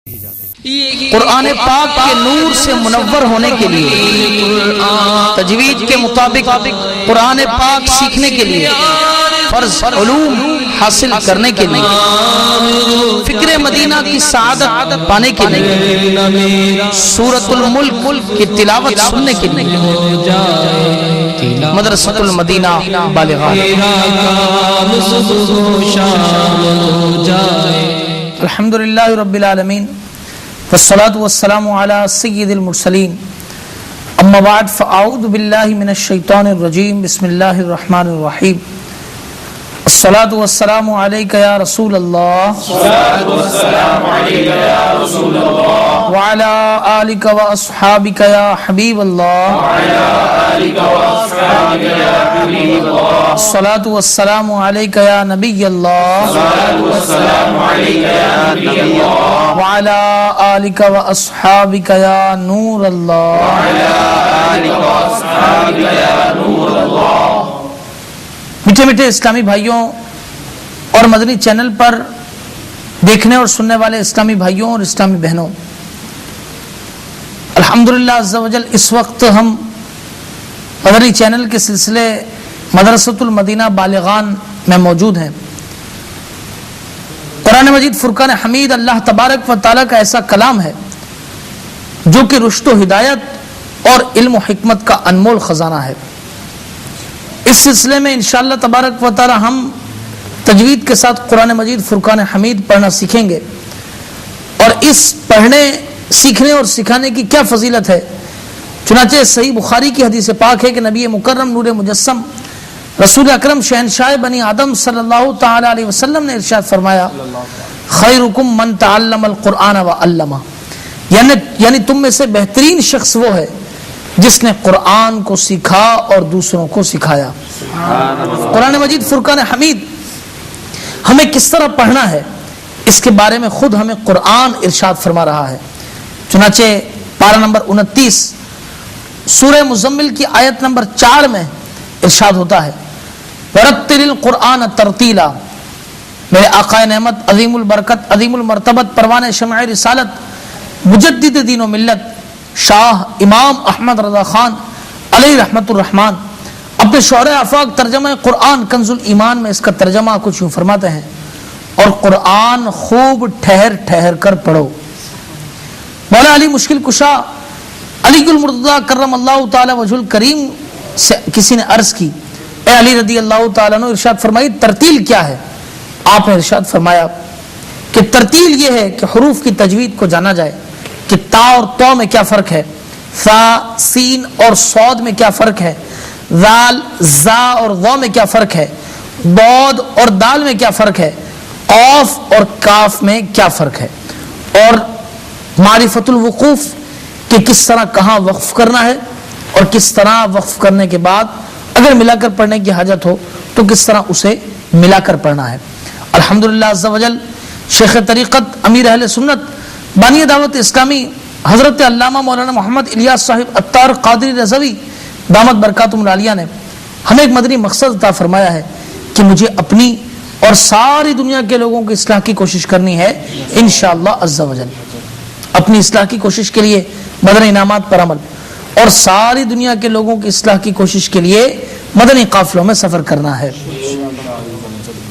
قرآن پاک کے نور سے منور ہونے کے لیے، تجوید کے مطابق قرآن پاک سیکھنے کے لیے، فرض علوم حاصل کرنے کے لیے، فکر مدینہ کی سعادت پانے کے لیے، سورۃ الملک کی تلاوت سننے کے لیے مدرسۃ المدینہ بالغان۔ الحمدللہ رب العالمین والصلاة والسلام على سید المرسلین، اما بعد فاعوذ باللہ من الشیطان الرجیم، بسم اللہ الرحمن الرحیم۔ الصلاة والسلام علیکہ یا رسول اللہ، وعلی آلک و اصحابک یا حبیب اللہ، الصلاة والسلام علیکہ یا نبی اللہ، وعلی آلک و اصحابک یا نور اللہ۔ میٹھے میٹھے اسلامی بھائیوں اور مدنی چینل پر دیکھنے اور سننے والے اسلامی بھائیوں اور اسلامی بہنوں، الحمدللہ عز و جل اس وقت ہم مدنی چینل کے سلسلے مدرسۃ المدینہ بالغان میں موجود ہیں۔ قرآن مجید فرقان حمید اللہ تبارک و تعالیٰ کا ایسا کلام ہے جو کہ رشد و ہدایت اور علم و حکمت کا انمول خزانہ ہے۔ اس سلسلے میں انشاءاللہ تبارک و تعالی ہم تجوید کے ساتھ قرآن مجید فرقان حمید پڑھنا سیکھیں گے، اور اس پڑھنے، سیکھنے اور سکھانے کی کیا فضیلت ہے۔ چنانچہ صحیح بخاری کی حدیث پاک ہے کہ نبی مکرم نور مجسم رسول اکرم شہنشاہ بنی آدم صلی اللہ تعالی علیہ وسلم نے ارشاد فرمایا، خیرکم من تعلم القرآن وعلمہ، یعنی تم میں سے بہترین شخص وہ ہے جس نے قرآن کو سیکھا اور دوسروں کو سکھایا۔ قرآن مجید فرقان حمید ہمیں کس طرح پڑھنا ہے، اس کے بارے میں خود ہمیں قرآن ارشاد فرما رہا ہے۔ چنانچہ پارہ نمبر 29 سورہ مزمل کی آیت نمبر 4 میں ارشاد ہوتا ہے، وَرَتِّلِ الْقُرْآنَ تَرْتِيلًا، میرے آقا نعمت عظیم البرکت عظیم المرتبت پروان شمع رسالت مجدد دین و ملت شاہ امام احمد رضا خان علیہ رحمت الرحمن اپنے شعرۂ آفاق ترجمہ قرآن کنز الایمان میں اس کا ترجمہ کچھ یوں فرماتے ہیں، اور قرآن خوب ٹھہر ٹھہر کر پڑھو۔ مولا علی مشکل کشا علی المرتضیٰ کرم اللہ تعالی وجہ الکریم سے کسی نے عرض کی، اے علی رضی اللہ تعالیٰ عنہ، ارشاد فرمائی ترتیل کیا ہے؟ آپ نے ارشاد فرمایا کہ ترتیل یہ ہے کہ حروف کی تجوید کو جانا جائے کہ تا اور تو میں کیا فرق ہے، ثا سین اور صاد میں کیا فرق ہے، ذال زا اور ضا میں کیا فرق ہے، ضاد اور دال میں کیا فرق ہے، قاف اور کاف میں کیا فرق ہے، اور معرفت الوقوف کہ کس طرح کہاں وقف کرنا ہے، اور کس طرح وقف کرنے کے بعد اگر ملا کر پڑھنے کی حاجت ہو تو کس طرح اسے ملا کر پڑھنا ہے۔ الحمدللہ عز و جل شیخ طریقت امیر اہل سنت بانی دعوت اسلامی حضرت علامہ مولانا محمد الیاس صاحب عطار قادری رضوی دامت برکاتہم العالیہ نے ہمیں ایک مدنی مقصد عطا فرمایا ہے کہ مجھے اپنی اور ساری دنیا کے لوگوں کی اصلاح کی کوشش کرنی ہے انشاءاللہ عز و جل۔ اپنی اصلاح کی کوشش کے لیے مدنی انعامات پر عمل، اور ساری دنیا کے لوگوں کی اصلاح کی کوشش کے لیے مدنی قافلوں میں سفر کرنا ہے۔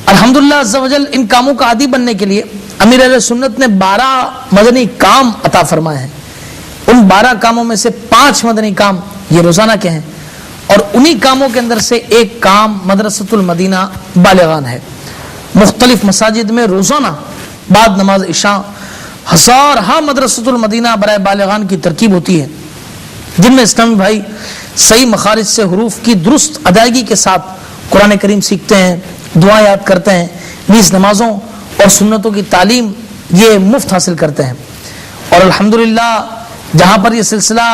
الحمدللہ عز و جل ان کاموں کا عادی بننے کے لیے امیر اہل سنت نے 12 مدنی کام عطا فرمائے ہیں۔ ان 12 کاموں میں سے 5 مدنی کام یہ روزانہ کے ہیں، اور انہی کاموں کے اندر سے ایک کام مدرسۃ المدینہ بالغان ہے۔ مختلف مساجد میں روزانہ بعد نماز عشاء ہزارہا مدرسۃ المدینہ برائے بالغان کی ترکیب ہوتی ہے، جن میں اسلامی بھائی صحیح مخارج سے حروف کی درست ادائیگی کے ساتھ قرآن کریم سیکھتے ہیں، دعا یاد کرتے ہیں، نیز نمازوں اور سنتوں کی تعلیم یہ مفت حاصل کرتے ہیں۔ اور الحمدللہ جہاں پر یہ سلسلہ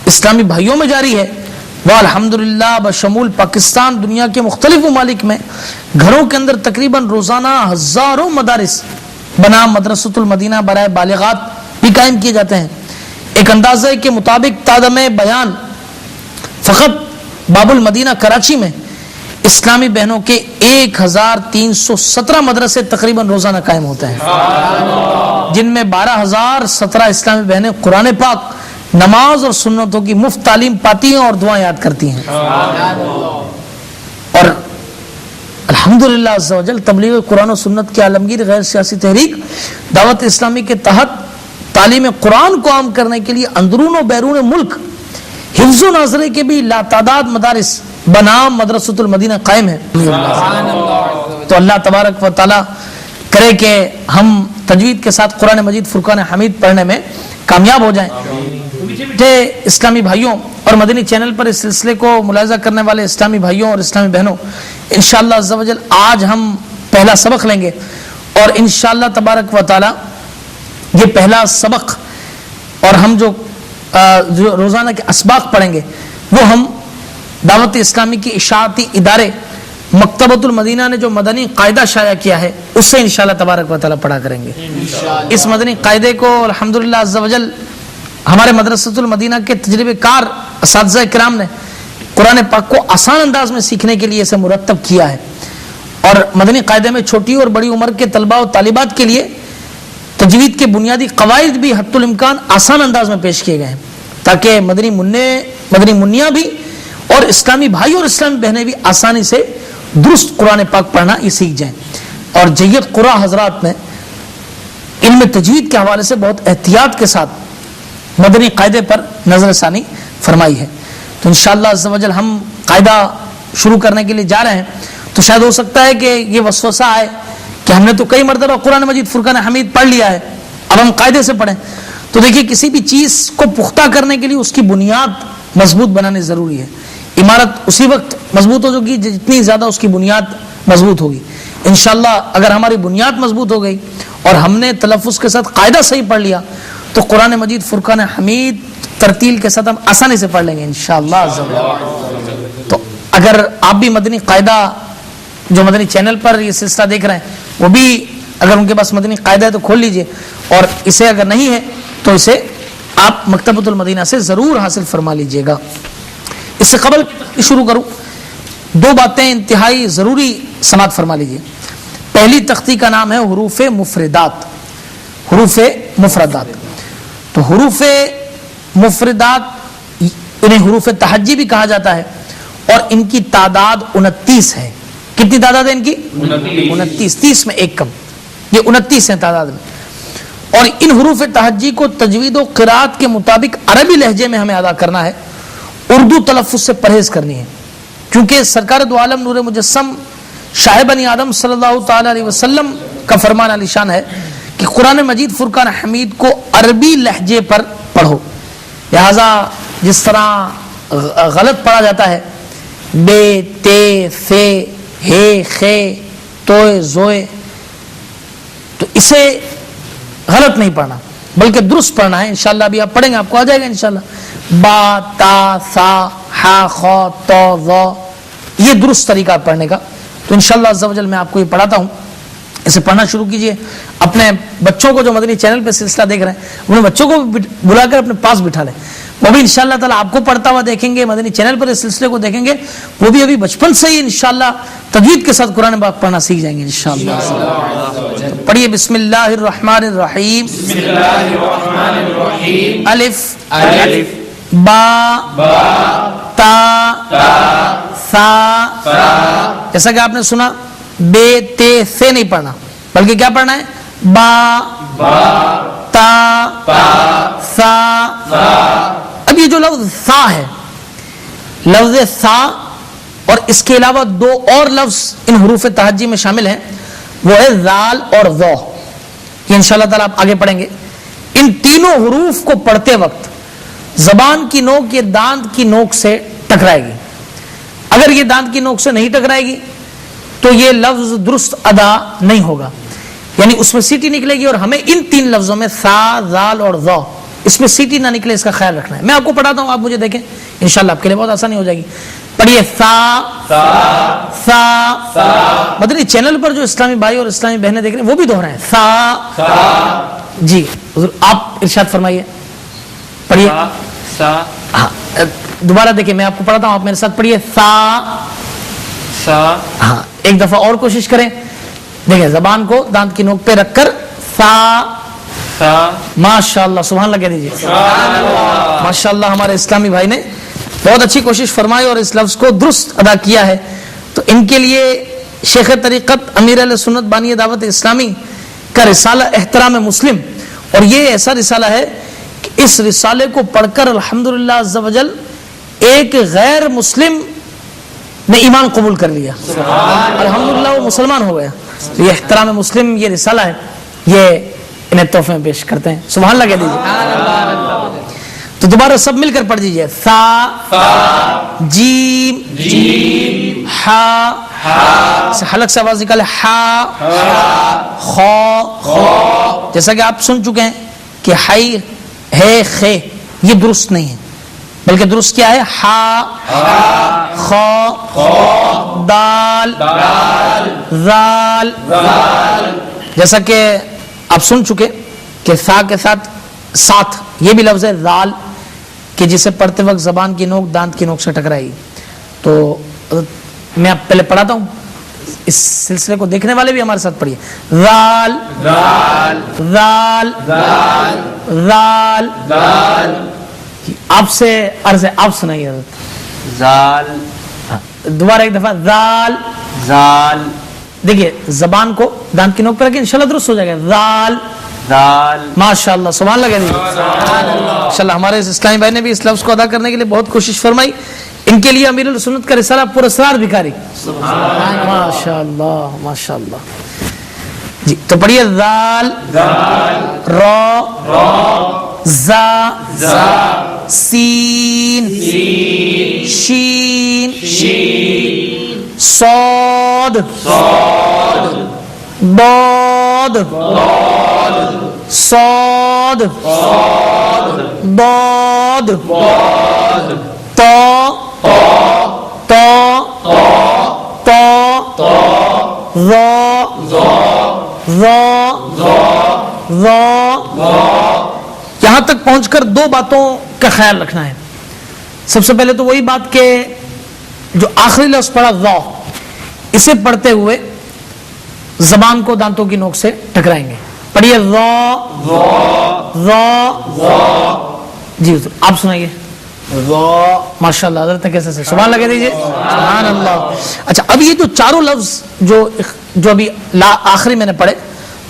اسلامی بھائیوں میں جاری ہے، وہ الحمدللہ بشمول پاکستان دنیا کے مختلف ممالک میں گھروں کے اندر تقریباً روزانہ ہزاروں مدارس بنام مدرسۃ المدینہ برائے بالغات بھی قائم کیے جاتے ہیں۔ ایک اندازے کے مطابق تادم بیان فقط باب المدینہ کراچی میں اسلامی بہنوں کے 1317 مدرسے تقریباً روزانہ قائم ہوتے ہیں، جن میں 12,017 اسلامی بہنیں قرآن پاک، نماز اور سنتوں کی مفت تعلیم پاتی ہیں اور دعائیں یاد کرتی ہیں۔ اور الحمدللہ عز و جل تبلیغ قرآن و سنت کی عالمگیر غیر سیاسی تحریک دعوت اسلامی کے تحت تعلیم قرآن کو عام کرنے کے لیے اندرون و بیرون ملک حفظ و ناظرے کے بھی لاتعداد مدارس بنام مدرسۃ المدینہ قائم ہے۔ تو اللہ تبارک و تعالی کرے کہ ہم تجوید کے ساتھ قرآن مجید فرقان حمید پڑھنے میں کامیاب ہو جائیں۔ میٹھے اسلامی بھائیوں اور مدنی چینل پر اس سلسلے کو ملاحظہ کرنے والے اسلامی بھائیوں اور اسلامی بہنوں، انشاءاللہ عز و جل آج ہم پہلا سبق لیں گے، اور انشاءاللہ تبارک و تعالی یہ پہلا سبق اور ہم جو روزانہ کے اسباق پڑھیں گے وہ ہم دعوت اسلامی کی اشاعتی ادارے مکتبۃ المدینہ نے جو مدنی قاعدہ شائع کیا ہے اس سے انشاءاللہ تبارک و تعالی پڑھا کریں گے۔ اس مدنی قاعدے کو الحمدللہ عز و جل ہمارے مدرسۃ المدینہ کے تجربہ کار اساتذہ کرام نے قرآن پاک کو آسان انداز میں سیکھنے کے لیے اسے مرتب کیا ہے، اور مدنی قاعدے میں چھوٹی اور بڑی عمر کے طلباء و طالبات کے لیے تجوید کے بنیادی قواعد بھی حتی الامکان آسان انداز میں پیش کیے گئے ہیں، تاکہ مدنی منیاں بھی اور اسلامی بھائی اور اسلامی بہنیں بھی آسانی سے درست قرآن پاک پڑھنا یہ سیکھ جائیں۔ اور جید قرآ حضرات نے علم تجوید کے حوالے سے بہت احتیاط کے ساتھ مدنی قاعدے پر نظر ثانی فرمائی ہے۔ تو انشاءاللہ عز و جل ہم قاعدہ شروع کرنے کے لیے جا رہے ہیں، تو شاید ہو سکتا ہے کہ یہ وسوسہ آئے کہ ہم نے تو کئی مرتبہ قرآن مجید فرقان حمید پڑھ لیا ہے، اب ہم قاعدے سے پڑھیں۔ تو دیکھیے کسی بھی چیز کو پختہ کرنے کے لیے اس کی بنیاد مضبوط بنانی ضروری ہے۔ عمارت اسی وقت مضبوط ہوگی جتنی زیادہ اس کی بنیاد مضبوط ہوگی۔ انشاءاللہ اگر ہماری بنیاد مضبوط ہو گئی اور ہم نے تلفظ کے ساتھ قاعدہ صحیح پڑھ لیا تو قرآن مجید فرقان حمید ترتیل کے ساتھ ہم آسانی سے پڑھ لیں گے انشاءاللہ۔ تو اگر آپ بھی مدنی قاعدہ جو مدنی چینل پر یہ سلسلہ دیکھ رہے ہیں وہ بھی اگر ان کے پاس مدنی قاعدہ ہے تو کھول لیجئے، اور اسے اگر نہیں ہے تو اسے آپ مکتبۃ المدینہ سے ضرور حاصل فرما لیجئے گا۔ اس سے قبل شروع کروں، دو باتیں انتہائی ضروری سماعت فرما لیجئے۔ پہلی تختی کا نام ہے حروف مفردات۔ حروف مفردات، تو حروف مفردات انہیں حروف تہجی بھی کہا جاتا ہے، اور ان کی تعداد 29 ہے۔ کتنی تعداد ہے ان کی؟ 29، 30 میں ایک کم، یہ 29 ہیں تعداد میں۔ اور ان حروف تہجی کو تجوید و قرات کے مطابق عربی لہجے میں ہمیں ادا کرنا ہے، اردو تلفظ سے پرہیز کرنی ہے، کیونکہ سرکار دو عالم نور مجسم شاہ بنی آدم صلی اللہ تعالی علیہ وسلم کا فرمان علی شان ہے کہ قرآن مجید فرقان حمید کو عربی لہجے پر پڑھو۔ لہذا جس طرح غلط پڑھا جاتا ہے بے تے فے ہے خے توئے زوئے، تو اسے غلط نہیں پڑھنا بلکہ درست پڑھنا ہے۔ انشاءاللہ ابھی آپ پڑھیں گے، آپ کو آ جائے گا انشاءاللہ۔ با تا سا ہا خا تو وا، یہ درست طریقہ پڑھنے کا۔ تو انشاءاللہ عز و جل میں آپ کو یہ پڑھاتا ہوں، اسے پڑھنا شروع کیجئے۔ اپنے بچوں کو جو مدنی چینل پہ سلسلہ دیکھ رہے ہیں انہیں بچوں کو بلا کر اپنے پاس بٹھا لیں، وہ بھی انشاءاللہ تعالیٰ آپ کو پڑھتا ہوا دیکھیں گے، مدنی چینل پر اس سلسلے کو دیکھیں گے، وہ بھی ابھی بچپن سے ہی انشاءاللہ تجوید کے ساتھ قرآن پاک پڑھنا سیکھ جائیں گے انشاءاللہ۔ پڑھیے بسم اللہ الرحمن الرحیم۔ الف با تا سا، جیسا کہ آپ نے سنا بے تے سے نہیں پڑھنا بلکہ کیا پڑھنا ہے؟ با تا سا۔ اب یہ جو لفظ سا ہے، لفظ سا اور اس کے علاوہ دو اور لفظ ان حروف تہجی میں شامل ہیں، وہ ہے زال اور ذو۔ یہ انشاءاللہ تعالیٰ آپ آگے پڑھیں گے۔ ان تینوں حروف کو پڑھتے وقت زبان کی نوک یہ دانت کی نوک سے ٹکرائے گی۔ اگر یہ دانت کی نوک سے نہیں ٹکرائے گی تو یہ لفظ درست ادا نہیں ہوگا، یعنی اس میں سیٹی نکلے گی، اور ہمیں ان تین لفظوں میں سا زال اور ذو اس میں سیٹی نہ نکلے اس کا خیال رکھنا ہے۔ میں آپ کو پڑھاتا ہوں، آپ مجھے دیکھیں، انشاءاللہ آپ کے لیے بہت آسانی ہو جائے گی۔ پڑھیے سا سا۔ مدنی چینل پر جو اسلامی بھائی اور اسلامی بہنیں دیکھ رہے ہیں وہ بھی دوہرائیں ہیں، سا۔ جی حضور آپ ارشاد فرمائیے، پڑھیے سا۔ ہاں دوبارہ دیکھیں، میں آپ کو پڑھاتا ہوں، آپ میرے ساتھ پڑھیے سا سا. ہاں ایک دفعہ اور کوشش کریں. دیکھیں زبان کو دانت کی نوک پہ رکھ کر سا. سا. ماشاء اللہ سبحان اللہ کہہ دیجیے. ماشاء اللہ ہمارے اسلامی بھائی نے بہت اچھی کوشش فرمائی اور اس لفظ کو درست ادا کیا ہے. تو ان کے لیے شیخ طریقت امیر اہل سنت بانی دعوت اسلامی کا رسالہ احترام مسلم، اور یہ ایسا رسالہ ہے کہ اس رسالے کو پڑھ کر الحمدللہ عز و جل ایک غیر مسلم نے ایمان قبول کر لیا. الحمدللہ وہ مسلمان ہو گیا. تو یہ احترام مسلم یہ رسالہ ہے، یہ انہیں تحفے میں پیش کرتے ہیں. سبحان اللہ کہہ دیجیے. تو دوبارہ سب مل کر پڑھ دیجیے. ثا جیم ہا حلق سے آواز نکالے. ہا خا. جیسا کہ آپ سن چکے ہیں کہ ہائی ہے خے یہ درست نہیں ہے، بلکہ درست کیا ہے؟ ہا خا دال زال. جیسا کہ آپ سن چکے کہ سا کے ساتھ ساتھ یہ بھی لفظ ہے زال، کہ جسے پڑھتے وقت زبان کی نوک دانت کی نوک سے ٹکرائے گی. تو میں آپ پہلے پڑھاتا ہوں، اس سلسلے کو دیکھنے والے بھی ہمارے ساتھ پڑھیے. زال زال زال زال. آپ سے عرض ہے آپ سنائیے. زال. دوبارہ ایک دفعہ. زال زال. دیکھیے زبان کو دانت کی نوک پہ رکھیں انشاءاللہ درست ہو جائے گا. زال زال. ماشاءاللہ سبحان اللہ کہہ دیجیے. انشاءاللہ ہمارے اس اسلامی بھائی نے بھی اس لفظ کو ادا کرنے کے لیے بہت کوشش فرمائی. ان کے لیے امیر السنت کا رسالہ پر اسرار بھکاری. ماشاءاللہ ماشاءاللہ. جی تو پڑھیے. زال را زا سین شین صاد ضاد صاد ضاد تا تا تا ذا یہاں تک پہنچ کر دو باتوں کا خیال رکھنا ہے. سب سے پہلے تو وہی بات کہ جو آخری لفظ پڑھا ذا، اسے پڑھتے ہوئے زبان کو دانتوں کی نوک سے ٹکرائیں گے. پڑھیے. جی حضور آپ سنائیے. ماشاء اللہ حضرت کیسے سے سبحان اللہ کہہ دیجیے. سبحان اللہ. اچھا اب یہ جو چاروں لفظ جو ابھی آخری میں نے پڑھے،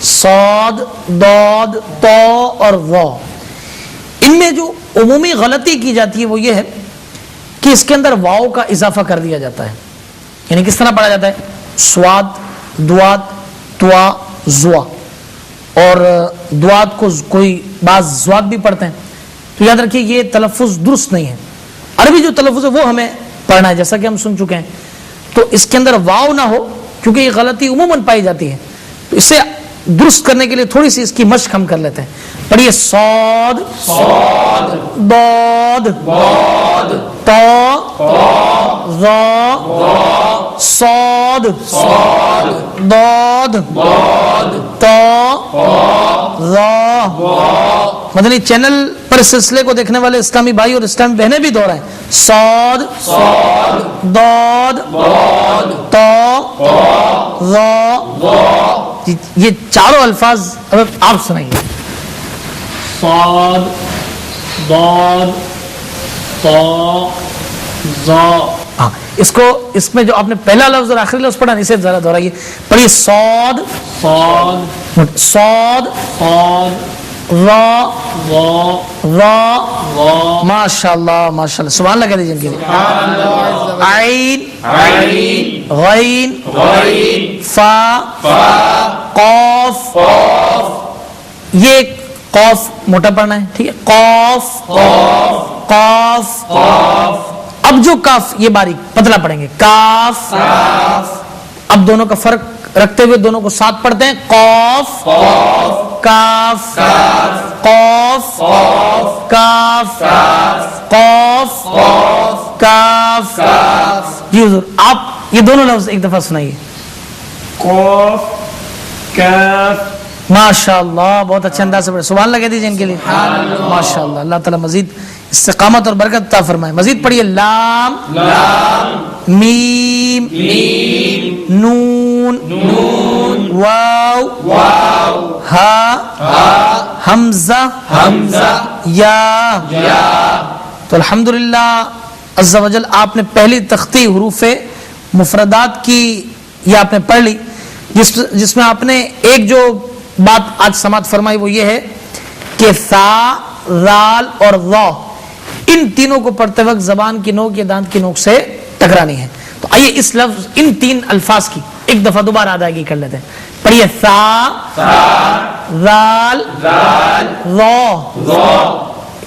صاد ضاد طا اور ظا، ان میں جو عمومی غلطی کی جاتی ہے وہ یہ ہے کہ اس کے اندر واو کا اضافہ کر دیا جاتا ہے. یعنی کس طرح پڑھا جاتا ہے؟ سواد دوات توا زوا، اور دوات کو کوئی بعض زواد بھی پڑھتے ہیں. تو یاد رکھیے یہ تلفظ درست نہیں ہے. عربی جو تلفظ ہے وہ ہمیں پڑھنا ہے جیسا کہ ہم سن چکے ہیں. تو اس کے اندر واو نہ ہو، کیونکہ یہ غلطی عموماً پائی جاتی ہے. تو اسے درست کرنے کے لیے تھوڑی سی اس کی مشق ہم کر لیتے ہیں. پڑھیے. صاد ضاد طا ظا صاد ضاد طا ظا. مدنی چینل پر اس سلسلے کو دیکھنے والے اسلامی بھائی اور اسلامی بہنیں بھی دہرائیں. صاد ضاد طا ظا. یہ چاروں الفاظ آپ سنائیے. صاد ضاد طا ظا. اس میں جو آپ نے پہلا لفظ اور آخری لفظ پڑھا اسے ذرا دہرائیے. پڑھیے. صاد صاد صاد را را. ماشاء اللہ ماشاء اللہ سبحان اللہ کہہ دیجیے ان کے لیے. عین غین فا قاف. یہ قاف موٹا پڑھنا ہے، ٹھیک ہے. قاف. اب جو کاف یہ باریک پتلا پڑھیں گے. کاف. اب دونوں کا فرق رکھتے ہوئے دونوں کو ساتھ پڑھتے ہیں. قاف کاف قاف کاف قاف کاف. جی حضور آپ یہ دونوں لفظ ایک دفعہ سنائیے. قاف کاف ماشاء اللہ بہت اچھے انداز سے پڑھے. سبحان اللہ کہہ دیجیے ان کے لیے. ماشاء اللہ. اللہ تعالیٰ مزید استقامت اور برکت عطا فرمائے. مزید پڑھیے. لام میم نون واو ہا حمزہ یا. تو الحمدللہ عز و جل آپ نے پہلی تختی حروف مفردات کی یہ آپ نے پڑھ لی، جس میں آپ نے ایک جو بات آج سماعت فرمائی وہ یہ ہے کہ ثا، ذال اور ظا ان تینوں کو پڑھتے وقت زبان کی نوک یا دانت کی نوک سے ٹکرانی ہے. تو آئیے اس لفظ ان تین الفاظ کی ایک دفعہ دوبارہ ادائیگی کر لیتے ہیں. پڑھیے. ثا، ذال، ظا.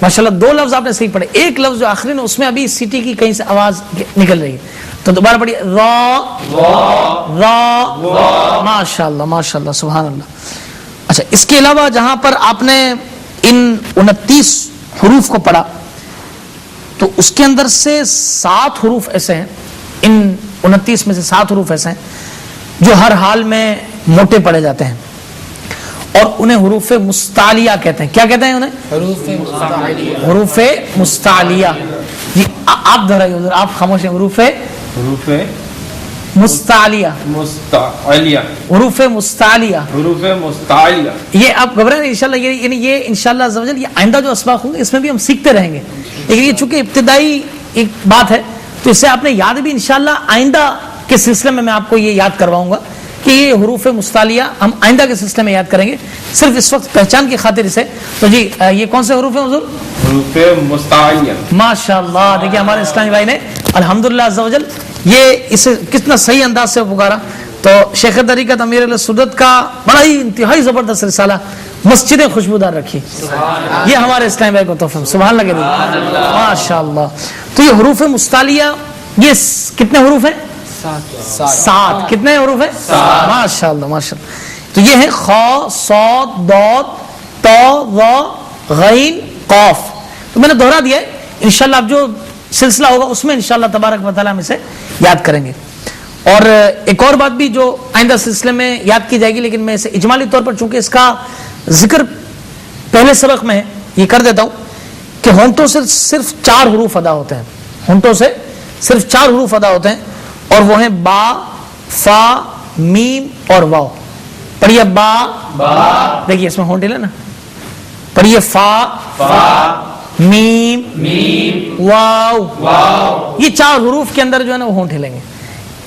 ماشاءاللہ دو لفظ آپ نے صحیح پڑھے. ایک لفظ جو آخری نے اس میں ابھی سیٹی کی کہیں سے آواز نکل رہی ہے، تو دوبارہ پڑھیے. را. ماشاءاللہ ماشاءاللہ سبحان اللہ. اچھا، اس کے علاوہ جہاں پر آپ نے ان 29 حروف کو پڑھا تو اس کے اندر سے 7 حروف ایسے ہیں، ان 29 میں سے 7 حروف ایسے ہیں جو ہر حال میں موٹے پڑھے جاتے ہیں اور انہیں حروف مستعلیہ کہتے ہیں. کیا کہتے ہیں انہیں؟ حروف مستعلیہ. جی آپ دہرائیے حضور، آپ خاموش ہیں. حروف مستعلیہ. حروف مستعلیہ. یہ آپ گھبرائیں انشاءاللہ، یعنی یہ انشاءاللہ عز و جل یہ آئندہ جو اسباق ہوں گے اس میں بھی ہم سیکھتے رہیں گے، لیکن یہ چونکہ ابتدائی ایک بات ہے تو اسے آپ نے یاد بھی انشاءاللہ آئندہ کے سلسلے میں آپ کو یہ یاد کرواؤں گا کہ یہ حروف مستعلیہ ہم آئندہ کے سلسلے میں یاد کریں گے، صرف اس وقت پہچان کی خاطر اسے. تو جی یہ کون سے حروف ہیں حضور؟ حروف مستعلیہ. ماشاءاللہ. دیکھیے ہمارے اسلامی بھائی نے الحمدللہ عز و جل یہ اسے کتنا صحیح انداز سے پکارا. تو شیخ طریقت امیر علیہ سنت کا بڑا ہی انتہائی زبردست رسالہ مسجدیں خوشبودار رکھی، یہ ہمارے اسلامی بھائی کو تحفہ. سبحان اللہ ماشاءاللہ. تو یہ حروف مستعلیہ یہ کتنے حروف ہیں؟ 7. کتنے حروف ہیں؟ ماشاءاللہ ماشاءاللہ. تو یہ ہیں خا، صاد، ضاد، طا، ظا، غین، قاف. تو میں نے دہرا دیا ہے، انشاءاللہ اب جو سلسلہ ہوگا اس میں انشاءاللہ تبارک و تعالیٰ ہم اسے یاد کریں گے. اور ایک اور بات بھی جو آئندہ سلسلے میں یاد کی جائے گی، لیکن میں اسے اجمالی طور پر چونکہ اس کا ذکر پہلے سبق میں ہے یہ کر دیتا ہوں کہ ہونٹوں سے صرف 4 حروف ادا ہوتے ہیں. ہونٹوں سے صرف 4 حروف ادا ہوتے ہیں اور وہ ہیں با، فا، میم اور واو. پڑھیے. با. دیکھیے اس میں ہونٹ ہلے نا. پڑھیے. فا، میم، واو. یہ 4 حروف کے اندر جو ہے نا وہ ہونٹ ہلیں گے.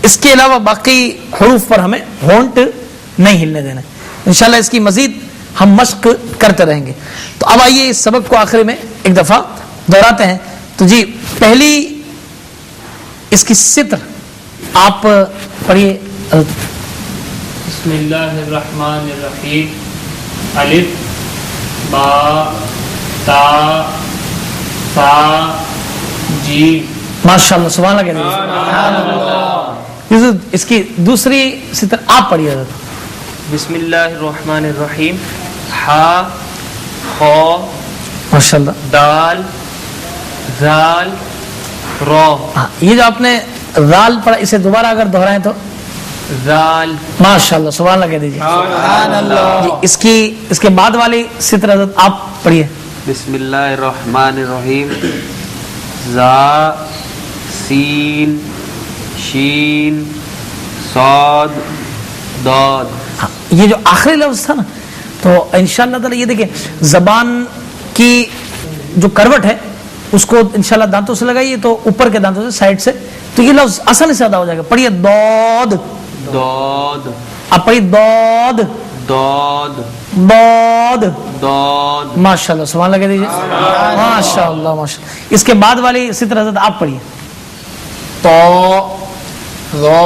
اس کے علاوہ باقی حروف پر ہمیں ہونٹ نہیں ہلنے دینا. انشاءاللہ اس کی مزید ہم مشق کرتے رہیں گے. تو اب آئیے اس سبق کو آخر میں ایک دفعہ دہراتے ہیں. تو جی پہلی اس کی ستر آپ پڑھیے. بسم اللہ الرحمن الرحیم. الف با تا سا جیم. ماشاءاللہ سبحان اللہ کہتے ہیں. اس کی دوسری ستر آپ پڑھیے حضرت. بسم اللہ الرحمن الرحیم. ہا، خا، ماشاءاللہ. دال، زال، را. یہ جو آپ نے زال پڑھا اسے دوبارہ اگر دہرائیں تو زال. ماشاءاللہ سبحان اللہ کہہ دیجیے. اس کے بعد والی ستر حضرت آپ پڑھیے. بسم اللہ الرحمن الرحیم. زا، سین، شین، صاد، داد. یہ جو آخری لفظ تھا نا تو انشاءاللہ تعالی یہ دیکھیں زبان کی جو کروٹ ہے اس کو انشاءاللہ دانتوں سے لگائیے تو اوپر کے دانتوں سے سائڈ سے تو یہ لفظ آسانی سے ادا ہو جائے گا. پڑھیے. دود. داد. آپ پڑھیے. دود. داد. دود. داد. ماشاءاللہ سبحان اللہ کہہ دیجیے. ماشاءاللہ ماشاءاللہ. اس کے بعد والی ستر حضرت آپ پڑھیے. طا، ظا،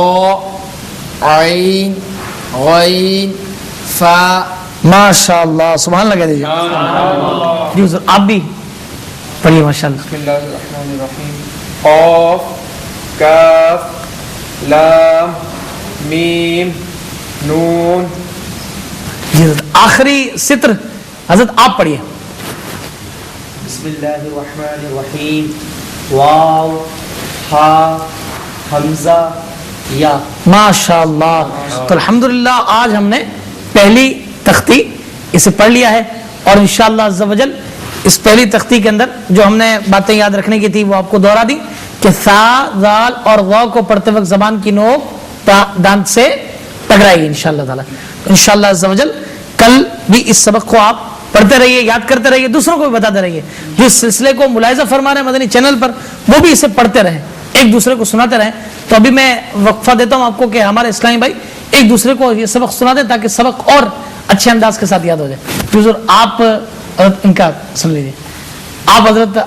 عین، غین، فا. ماشاءاللہ سبحان اللہ کہہ دیجیے. جی حضور آپ بھی پڑھیے. ماشاءاللہ. بسم اللہ الرحمن الرحیم. قاف، کاف، لام، میم، نون. جی حضرت آخری ستر حضرت آپ پڑھیے. بسم اللہ الرحمن الرحیم. واو، ہا، حمزہ، یا. ماشاءاللہ. تو الحمدللہ آج ہم نے پہلی تختی اسے پڑھ لیا ہے، اور انشاءاللہ عز و جل اس پہلی تختی کے اندر جو ہم نے باتیں یاد رکھنے کی تھی وہ آپ کو دوہرا دی کہ سا، زال اور غا کو پڑھتے وقت زبان کی نوک دانت سے ٹکرائے گی انشاءاللہ تعالی۔ انشاءاللہ عز و جل کل بھی اس سبق کو آپ پڑھتے رہیے، یاد کرتے رہیے، دوسروں کو بھی بتاتے رہیے۔ جو اس سلسلے کو ملاحظہ فرما رہے ہیں مدنی چینل پر وہ بھی اسے پڑھتے رہیں، ایک دوسرے کو سناتے رہیں۔ تو ابھی میں وقفہ دیتا ہوں آپ کو کہ ہمارے اسلامی بھائی ایک دوسرے کو یہ سبق سنا دیں تاکہ سبق اور اچھے انداز کے ساتھ یاد ہو جائے۔ حضور آپ ان کا سن لیجیے، آپ حضرت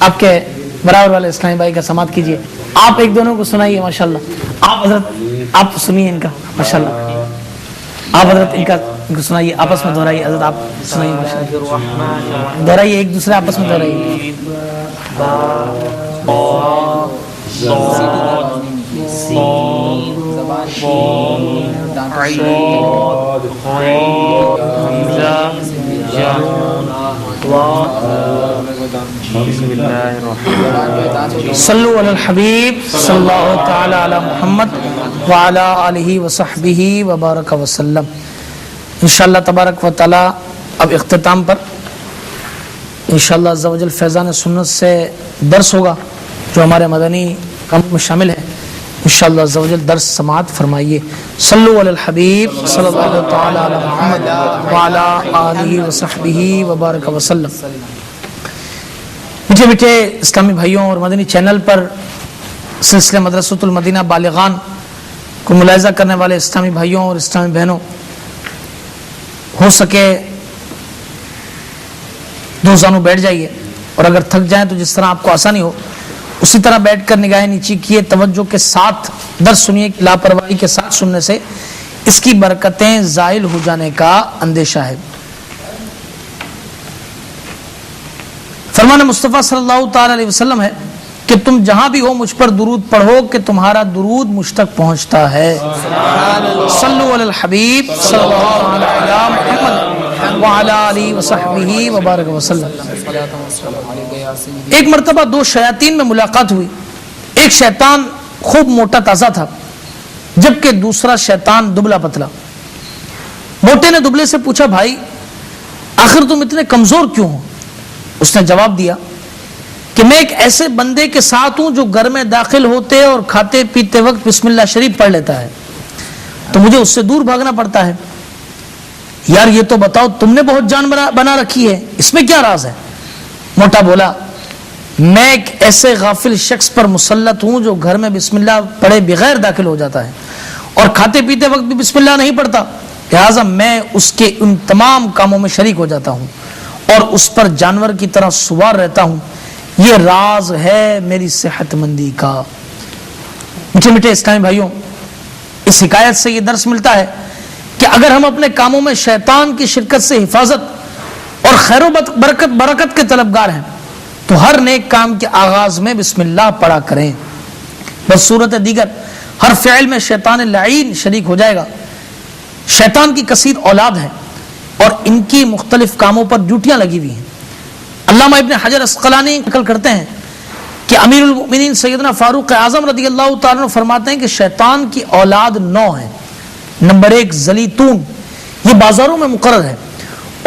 آپ کے برابر والے اسلامی بھائی کا سماعت کیجیے، آپ ایک دونوں کو سنائیے ماشاءاللہ۔ آپ حضرت آپ سنیے ان کا ماشاءاللہ، آپ حضرت ان کو سنائیے، آپس میں دہرائیے، حضرت آپ سنائیے ماشاءاللہ، دہرائیے ایک دوسرے آپس میں دہرائیے۔ صلو علی الحبیب صلی اللہ تعالی علی محمد وعلی آلہ وصحبہ وبارک وسلم۔ انشاءاللہ تبارک و تعالی اب اختتام پر انشاءاللہ عز و جل فیضان سنت سے درس ہوگا جو ہمارے مدنی کام میں شامل ہے۔ انشاءاللہ عز و جل درس سماعت فرمائیے۔ صلو علی الحبیب صلی اللہ تعالی علی محمد وعلی آلہ وصحبہ وبارک وسلم۔ میٹھے میٹھے اسلامی بھائیوں اور مدنی چینل پر سلسلے مدرسۃ المدینہ بالغان کو ملاحظہ کرنے والے اسلامی بھائیوں اور اسلامی بہنوں، ہو سکے دو زانوں بیٹھ جائیے، اور اگر تھک جائیں تو جس طرح آپ کو آسانی ہو اسی طرح بیٹھ کر نگاہیں نیچی کیے، توجہ کے ساتھ درس سنیے۔ لاپرواہی کے ساتھ سننے سے اس کی برکتیں زائل ہو جانے کا اندیشہ ہے۔ فرمان مصطفیٰ صلی اللہ تعالی علیہ وسلم ہے کہ تم جہاں بھی ہو مجھ پر درود پڑھو کہ تمہارا درود مجھ تک پہنچتا ہے۔ صلو علی الحبیب صلی اللہ علیہ محمد وعلی آلہ وصحبہ وبارک وسلم۔ ایک مرتبہ دو شیاطین میں ملاقات ہوئی، ایک شیطان خوب موٹا تازہ تھا جبکہ دوسرا شیطان دبلا پتلا۔ موٹے نے دبلے سے پوچھا، بھائی آخر تم اتنے کمزور کیوں ہو؟ اس نے جواب دیا کہ میں ایک ایسے بندے کے ساتھ ہوں جو گھر میں داخل ہوتے اور کھاتے پیتے وقت بسم اللہ شریف پڑھ لیتا ہے، تو مجھے اس سے دور بھاگنا پڑتا ہے۔ یار یہ تو بتاؤ، تم نے بہت جان بنا رکھی ہے، اس میں کیا راز ہے؟ موٹا بولا، میں ایک ایسے غافل شخص پر مسلط ہوں جو گھر میں بسم اللہ پڑھے بغیر داخل ہو جاتا ہے اور کھاتے پیتے وقت بھی بسم اللہ نہیں پڑھتا، لہٰذا میں اس کے ان تمام کاموں میں شریک ہو جاتا ہوں اور اس پر جانور کی طرح سوار رہتا ہوں۔ یہ راز ہے میری صحت مندی کا۔ میٹھے میٹھے اسلامی بھائیوں، اس حکایت سے یہ درس ملتا ہے کہ اگر ہم اپنے کاموں میں شیطان کی شرکت سے حفاظت اور خیر و برکت کے طلبگار ہیں تو ہر نیک کام کے آغاز میں بسم اللہ پڑھا کریں۔ بس صورت دیگر ہر فعل میں شیطان لعین شریک ہو جائے گا۔ شیطان کی کثیر اولاد ہے اور ان کی مختلف کاموں پر ڈیوٹیاں لگی ہوئی ہیں۔ علامہ ابن حجر عسقلانی نقل کرتے ہیں کہ امیر المؤمنین سیدنا فاروق اعظم رضی اللہ تعالیٰ عنہ فرماتے ہیں کہ شیطان کی اولاد 9 ہیں۔ نمبر 1 زلیتون، یہ بازاروں میں مقرر ہے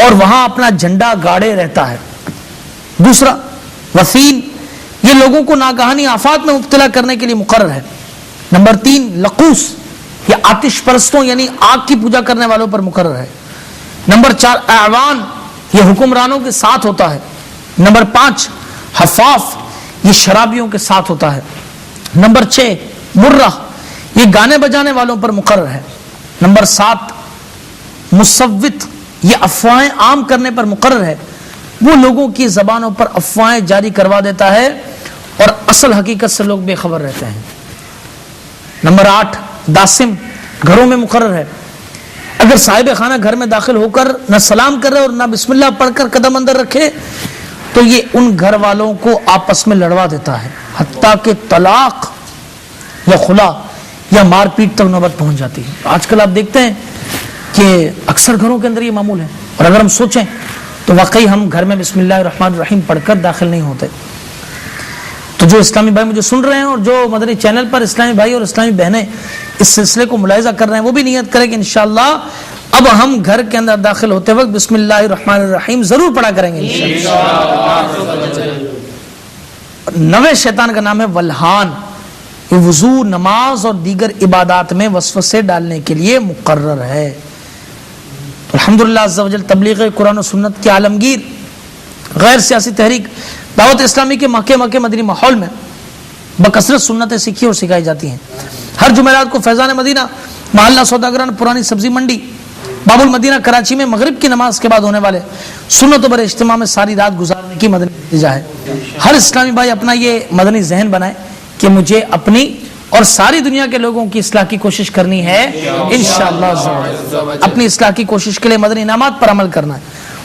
اور وہاں اپنا جھنڈا گاڑے رہتا ہے۔ دوسرا وسیل، یہ لوگوں کو ناگہانی آفات میں مبتلا کرنے کے لیے مقرر ہے۔ نمبر 3 لقوس، یہ آتش پرستوں یعنی آگ کی پوجا کرنے والوں پر مقرر ہے۔ نمبر 4 اعوان، یہ حکمرانوں کے ساتھ ہوتا ہے۔ نمبر 5 حفاف، یہ شرابیوں کے ساتھ ہوتا ہے۔ نمبر 6 مرہ، یہ گانے بجانے والوں پر مقرر ہے۔ نمبر 7 مصوت، یہ افواہیں عام کرنے پر مقرر ہے، وہ لوگوں کی زبانوں پر افواہیں جاری کروا دیتا ہے اور اصل حقیقت سے لوگ بے خبر رہتے ہیں۔ نمبر 8 داسم، گھروں میں مقرر ہے، اگر صاحب خانہ گھر میں داخل ہو کر نہ سلام کرے اور نہ بسم اللہ پڑھ کر قدم اندر رکھے تو یہ ان گھر والوں کو آپس میں لڑوا دیتا ہے، حتیٰ کہ طلاق یا خلا یا مار پیٹ تک نوبت پہنچ جاتی ہے۔ آج کل آپ دیکھتے ہیں کہ اکثر گھروں کے اندر یہ معمول ہے، اور اگر ہم سوچیں تو واقعی ہم گھر میں بسم اللہ الرحمن الرحیم پڑھ کر داخل نہیں ہوتے۔ تو جو اسلامی بھائی مجھے سن رہے ہیں اور جو مدنی چینل پر اسلامی بھائی اور اسلامی بہنیں اس سلسلے کو ملاحظہ کر رہے ہیں وہ بھی نیت کریں کہ انشاءاللہ اب ہم گھر کے اندر داخل ہوتے وقت بسم اللہ الرحمن الرحیم ضرور پڑھا کریں گے انشاءاللہ۔ نوے شیطان کا نام ہے ولہان، یہ وضو، نماز اور دیگر عبادات میں وسوسے ڈالنے کے لیے مقرر ہے۔ الحمدللہ عز و جل تبلیغ قرآن و سنت کے عالمگیر غیر سیاسی تحریک دعوت اسلامی کے مکہ مدنی ماحول میں بکثرت سنتیں سیکھی اور سکھائی جاتی ہیں۔ ہر جمعرات کو فیضان مدینہ محلہ سوداگران پرانی سبزی منڈی باب المدینہ کراچی میں مغرب کی نماز کے بعد ہونے والے سنت و بر اجتماع میں ساری رات گزارنے کی مدنی نتیجہ ہے۔ ہر اسلامی بھائی اپنا یہ مدنی ذہن بنائے کہ مجھے اپنی اور ساری دنیا کے لوگوں کی اصلاح کی کوشش کرنی ہے انشاءاللہ۔ اپنی اصلاح کی کوشش کے لیے مدنی انعامات پر عمل کرنا ہے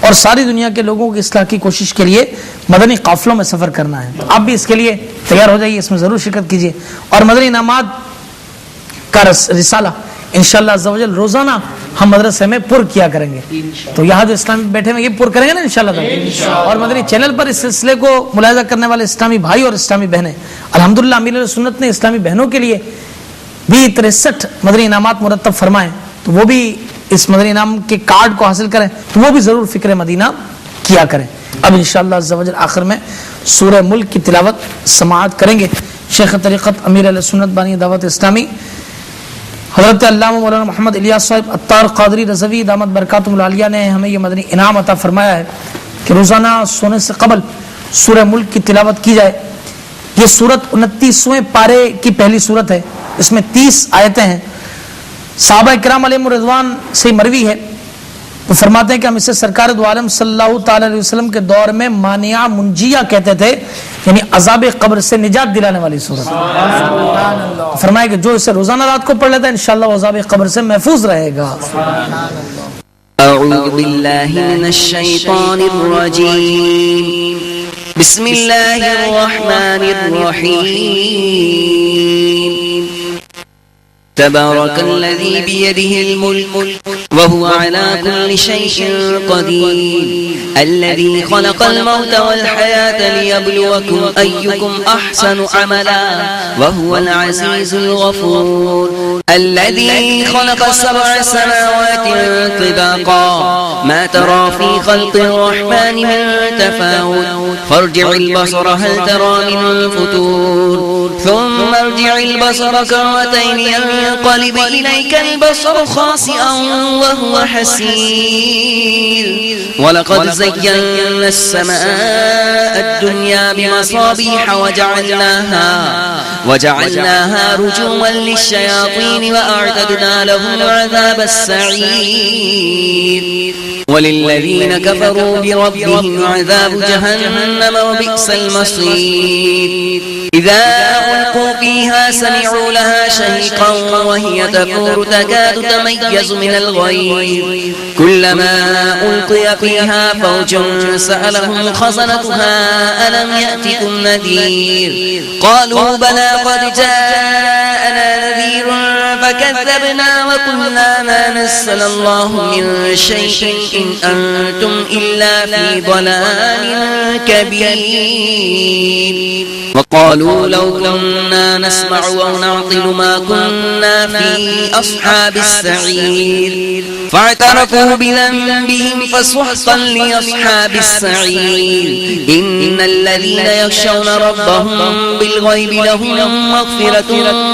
اور ساری دنیا کے لوگوں کی اصلاح کی کوشش کے لیے مدنی قافلوں میں سفر کرنا ہے۔ آپ بھی اس کے لیے تیار ہو جائیے، اس میں ضرور شرکت کیجیے اور مدنی انعامات کا رسالہ انشاءاللہ عز و جل روزانہ ہم مدرسے میں پر کیا کریں گے۔ تو یہاں جو اسلامی بیٹھے ہیں یہ پر کریں گے نا انشاءاللہ، اور مدنی چینل پر اس سلسلے کو ملاحظہ کرنے والے اسلامی بھائی اور اسلامی بہنیں الحمدللہ امیر سنت نے اسلامی بہنوں کے لیے بھی 63 مدنی انعامات مرتب فرمائے، تو وہ بھی اس مدنی انعام کے کارڈ کو حاصل کریں تو وہ بھی ضرور فکر مدینہ کیا کریں۔ اب انشاءاللہ عز و جل آخر میں سورہ ملک کی تلاوت سماعت کریں گے۔ شیخ طریقت امیر علیہ سنت بانی دعوت اسلامی حضرت علامہ مولانا محمد الیاس صاحب عطار قادری رضوی دامت برکاتہم العالیہ نے ہمیں یہ مدنی انعام عطا فرمایا ہے کہ روزانہ سونے سے قبل سورہ ملک کی تلاوت کی جائے۔ یہ سورت 29ویں پارے کی پہلی سورت ہے، اس میں 30 آیتیں ہیں۔ صحابہ کرام علیہم رضوان سے مروی ہے، وہ فرماتے ہیں کہ ہم اسے سرکار دو عالم صلی اللہ تعالی علیہ وسلم کے دور میں مانعہ منجیہ کہتے تھے، یعنی عذاب قبر سے نجات دلانے والی سورت۔ فرمایا کہ جو اسے روزانہ رات کو پڑھ لیتا ہے انشاءاللہ وہ عذاب قبر سے محفوظ رہے گا۔ اعوذ باللہ من الشیطان الرجیم، بسم اللہ الرحمن الرحیم، تبارك الذي بيده الملك وهو على كل شيء قدير، الذي خلق الموت والحياة ليبلوكم أيكم أحسن عملا وهو العزيز الغفور، الذي خلق 7 سماوات طباقا ما ترى في خلق الرحمن من تفاوت، فارجع البصر هل ترى من فتور، ثم ارجع البصر كرتين ينقلب إليك البصر خاسئا وهو حسير، ولقد زينا السماء الدنيا بمصابيح وجعلناها رجوما للشياطين وأعتدنا لهم عذاب السعير، وللذين كفروا بربهم عذاب جهنم وبئس المصير، إذا ألقوا فيها سمعوا لها شهيقا وهي تفور تكاد تميز من الغيظ، كلما ألقي فيها فوج سألهم خزنتها ألم يأتكم نذير، قالوا بلى قد جاءنا نذير فكذبنا وقلنا ما نزل الله من شيء إن أنتم إلا في ضلال كبير، وقالوا لو كنا نسمع أو نعقل ما كنا في أصحاب السعير، فاعترفوا بذنبهم فسحقا لأصحاب السعير، إن الذين يخشون ربهم بالغيب لهم مغفرة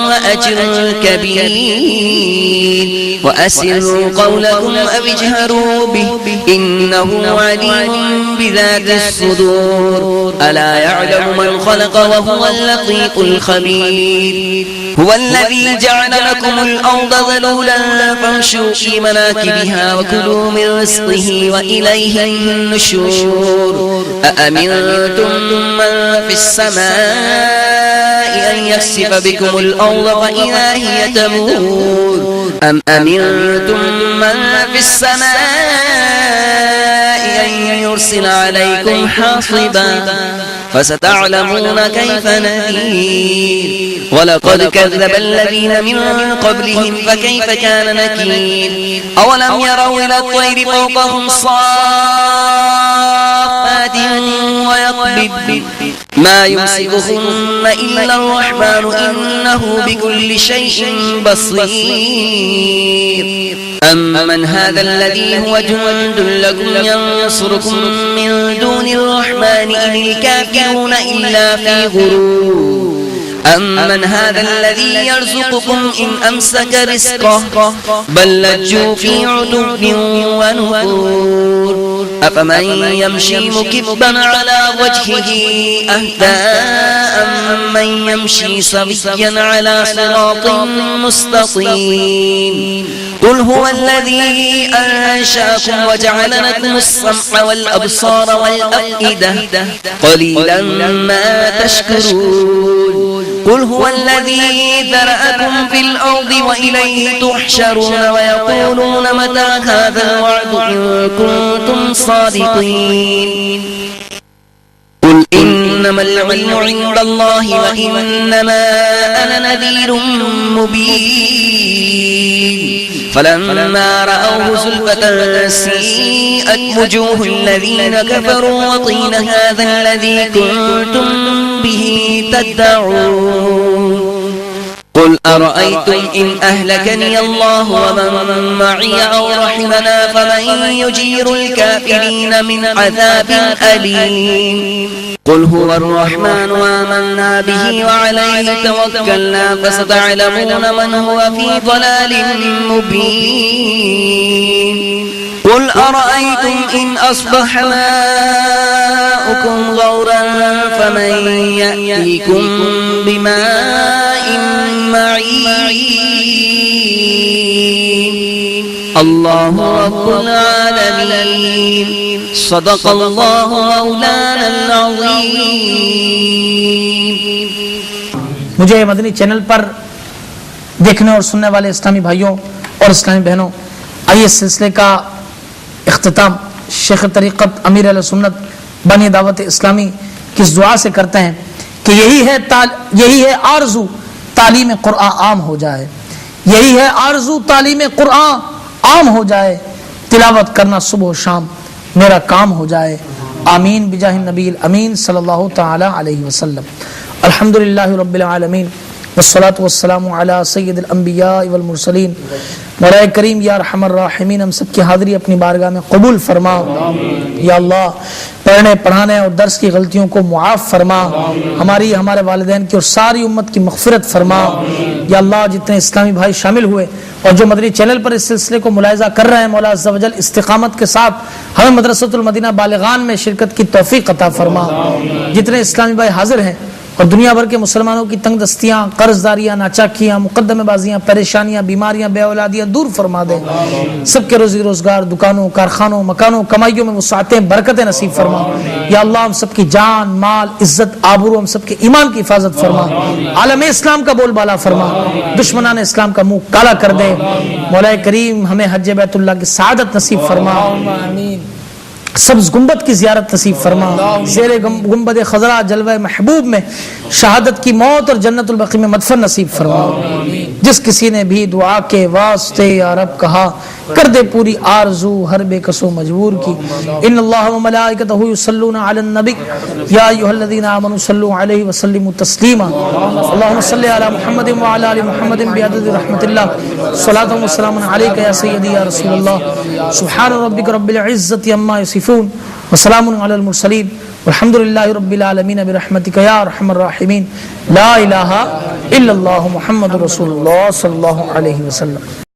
وأجر كبير، وأسروا قولكم أو اجهروا به إنه عليم بذات الصدور، ألا يعلم من خلق وهو اللطيف الخبير، هو الذي جعل لكم الأرض ذلولا فامشوا في مناكبها وكلوا من رزقه وإليه النشور، أأمنتم من في السماء أن يخسف بكم الأرض فإذا هي تمور، أم أمنتم من في السماء أن يرسل عليكم حاصبا فستعلمون كيف نذير، ولقد كذب الذين من قبلهم فكيف كان نكير، أولم يروا إلى الطير فوقهم صافات ويقبض ما يمسكهن إلا الرحمن إنه بكل شيء بصير أمن هذا الذي هو جند لكم ينصركم من دون الرحمن إن الكافرون إلا في غرور أمن هذا الذي يرزقكم إن أمسك رزقه بل لجوا في عتو ونفور أفمن يمشي مكبا على وجهه أهدى أمن يمشي سويا على صراط مستقيم قل هو الذي أنشأكم وجعل لكم السمع والأبصار والأفئدة قليلا ما تشكرون قل هو الذي ذرأكم في الأرض وإليه تحشرون ويقولون متى هذا الوعد إن كنتم صادقين قل إنما العلم عند الله وإنما أنا نذير مبين فلما رأوه زلفة سيئت وجوه الذين كفروا وقيل هذا الذي كنتم به تدعون قل أرأيتم إن أهلكني الله ومن معي أو رحمنا فمن يجير الكافرين من عذاب أليم قل هو الرحمن وآمنا به وعليه توكلنا فستعلمون من هو في ضلال مبين قل أرأيتم إن أصبح ماؤكم غورا فمن يأتيكم بماء معين الله رب العالمين صدق الله مولانا العظيم. مجھے مدنی چینل پر دیکھنے اور سننے والے اسلامی بھائیوں اور اسلامی بہنوں، آئیے اس سلسلے کا اختتام شیخ طریقت امیر اہل سنت بانی دعوت اسلامی کی اس دعا سے کرتے ہیں کہ یہی ہے آرزو تعلیم قرآن عام ہو جائے، یہی ہے آرزو تعلیم قرآن عام ہو جائے، تلاوت کرنا صبح و شام میرا کام ہو جائے، آمین بجاہ النبی الامین صلی اللہ تعالی علیہ وسلم. الحمدللہ رب العالمین والصلاة والسلام علی سید الانبیاء والمرسلین. مولا کریم یا ارحم الراحمین ہم سب کی حاضری اپنی بارگاہ میں قبول فرما. یا اللہ پڑھنے پڑھانے اور درس کی غلطیوں کو معاف فرما، ہماری ہمارے والدین کی اور ساری امت کی مغفرت فرما. یا اللہ جتنے اسلامی بھائی شامل ہوئے اور جو مدنی چینل پر اس سلسلے کو ملاحظہ کر رہے ہیں، مولا عز و جل استقامت کے ساتھ ہمیں مدرسۃ المدینہ بالغان میں شرکت کی توفیق عطا فرما. جتنے اسلامی بھائی حاضر ہیں اور دنیا بھر کے مسلمانوں کی تنگ دستیاں، قرض داریاں، ناچاکیاں، مقدمے بازیاں، پریشانیاں، بیماریاں، بے اولادیاں دور فرما دے. سب کے روزی روزگار، دکانوں، کارخانوں، مکانوں، کمائیوں میں وسعتیں، برکتیں نصیب فرما. یا اللہ ہم سب کی جان، مال، عزت، آبرو، ہم سب کے ایمان کی حفاظت فرما. عالم اسلام کا بول بالا فرما، دشمنان اسلام کا منہ کالا کر دے. مولا کریم ہمیں حج بیت اللہ کی سعادت نصیب فرما. سبز گنبد کی زیارت نصیب فرما. زیر گنبد خضرا جلوہ محبوب میں شہادت کی موت اور جنت البقیع میں مدفن نصیب فرما. جس کسی نے بھی دعا کے واسطے یا رب کہا کر دے پوری آرزو ہر بے کسو مجبور کی. ان اللہ و ملائکتہ یصلون علی النبی یا ایھا الذین آمنوا صلوا علیہ وسلموا تسلیما. اللهم صل علی محمد وعلی آل محمد بعدد رحمت اللہ. صلاۃ و سلام علیک یا سیدی یا رسول اللہ. سبحان ربک رب العزۃ عما یصفون وسلام علی المرسلین والحمد للہ رب العالمین برحمتک یا ارحم الراحمین. لا الہ الا اللہ محمد رسول اللہ صلی اللہ علیہ وسلم.